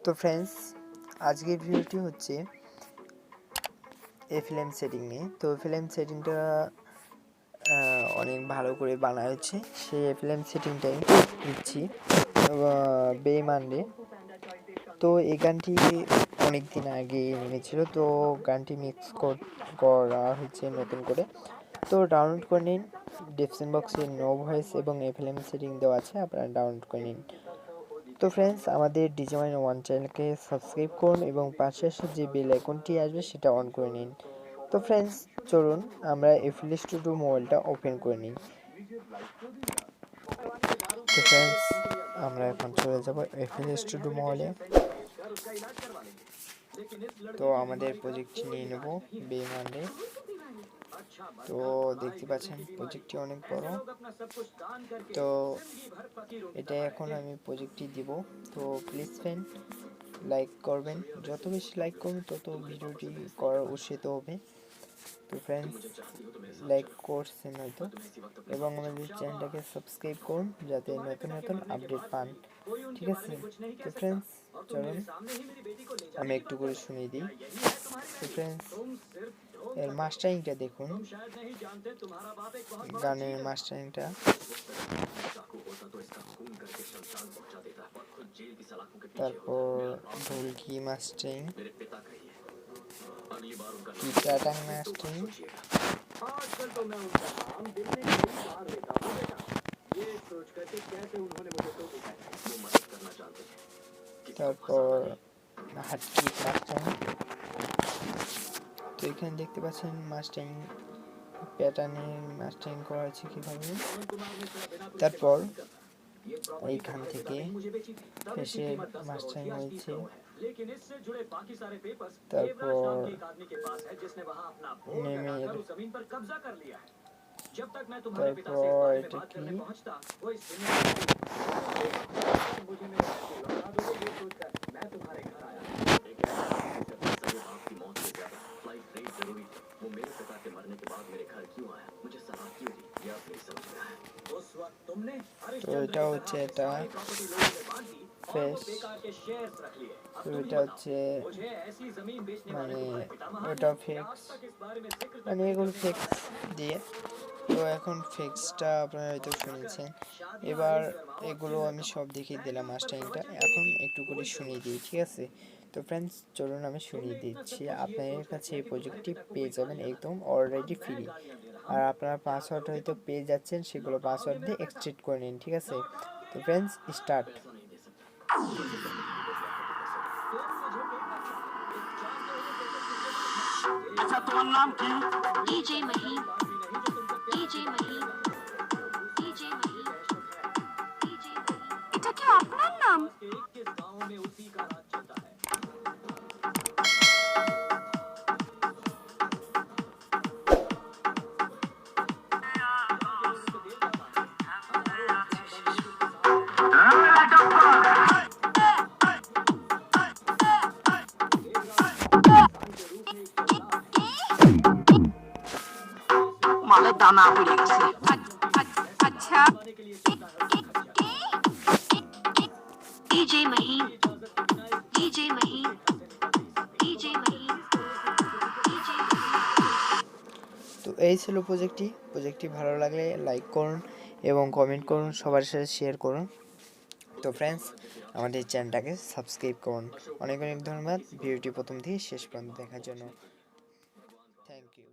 তো ফ্রেন্ডস, আজকের ভিডিওটি হচ্ছে এফএলএম সেটিং নিয়ে। তো এফএলএম সেটিংটা অনেক ভালো করে বানানো হচ্ছে, সেই এফএলএম সেটিংটাই দিচ্ছি বেইমানরে। তো এই গানটি অনেক দিন আগে নেমেছিল, তো গানটি মিক্স করা হচ্ছে নতুন করে। তো ডাউনলোড করে নিন, ডেসক্রিপশন বক্সে নো ভয়েস এবং এফএলএম সেটিং দেওয়া আছে, আপনারা ডাউনলোড করে নিন। তো ফ্রেন্ডস, আমাদের ডিজে ওয়ান চ্যানেলকে সাবস্ক্রাইব করুন এবং পাশে যে বেল আইকনটি আসবে সেটা অন করে নিন। তো ফ্রেন্ডস, চলুন আমরা এফএল স্টুডিও মোবাইলটা ওপেন করে নিই। তো ফ্রেন্ডস, আমরা এখন চলে যাব এফএল স্টুডিও মোবাইলে। তো আমাদের প্রজেক্টটি নিয়ে নেব বেইমানরে। তো দেখতে পাচ্ছেন প্রজেক্টটি অনেক বড়। তো এটা এখন আমি প্রজেক্টটি দিব। তো প্লিজ ফ্রেন্ড লাইক করবেন, যত বেশি লাইক করবেন তত ভিডিওটি করার উৎসাহিত হবে। তো ফ্রেন্ডস, লাইক করছেন হয়তো, এবং আমাদের চ্যানেলটাকে সাবস্ক্রাইব করুন যাতে নতুন নতুন আপডেট পান, ঠিক আছে? তো ফ্রেন্ডস, চলুন আমি একটু করে শুনিয়ে দিই। তো ফ্রেন্ডস, এর মাস্টারিংটা দেখুন, গানের মাস্টারিংটা। তারপর ঢোলকি মাস্টারিং, টিটাটাং মাস্টারিং, তারপর হাটকি মাস্টারিং। তো এখানে দেখতে পাচ্ছেন মাস্টারিং প্যাটার্নের মাস্টারিং করা হয়েছে কিভাবে। তারপর এইখান থেকে ফেসের মাস্টারিং হয়েছে। তারপর নেমের, তারপর এটা কি তো এটা হচ্ছে এটা ফেস। তো এটা হচ্ছে মানে ওটা ফেক্স, মানে এগুলো ফেক্স দিয়ে। তো এখন ফেক্সটা আপনারা হয়তো শুনেছেন, এবার এগুলো আমি সব দেখিয়ে দিলাম মাস্টারিংটা, এখন একটু করে শুনিয়ে দিই, ঠিক আছে? তো ফ্রেন্ডস, চলুন আমি শুনিয়ে দিচ্ছি। আপনাদের কাছে এই প্রজেক্টটি পেয়ে যাবেন একদম অলরেডি ফ্রি, আর আপনারা পাসওয়ার্ড হয়তো পেয়ে যাচ্ছেন, সেগুলো পাসওয়ার্ড দিয়ে এক্সট্রেক্ট করে নিন, ঠিক আছে? তো ফ্রেন্ডস, স্টার্ট। আচ্ছা, তোমার নাম কি? DJ Mahim, DJ Mahim, DJ Mahim, DJ Mahim. এটা কি আপনার নাম? মালের দানা পড়ে গেছে। আচ্ছা, DJ Mahim, DJ Mahim, DJ Mahim, DJ Mahim. তো এই ছিল প্রজেক্টটি ভালো লাগলে লাইক করুন এবং কমেন্ট করুন, সবার সাথে শেয়ার করুন। তো ফ্রেন্ডস, আমাদের চ্যানেলটাকে সাবস্ক্রাইব করুন। অনেক অনেক ধন্যবাদ ভিডিওটি প্রথম থেকে শেষ পর্যন্ত দেখার জন্য। Thank you.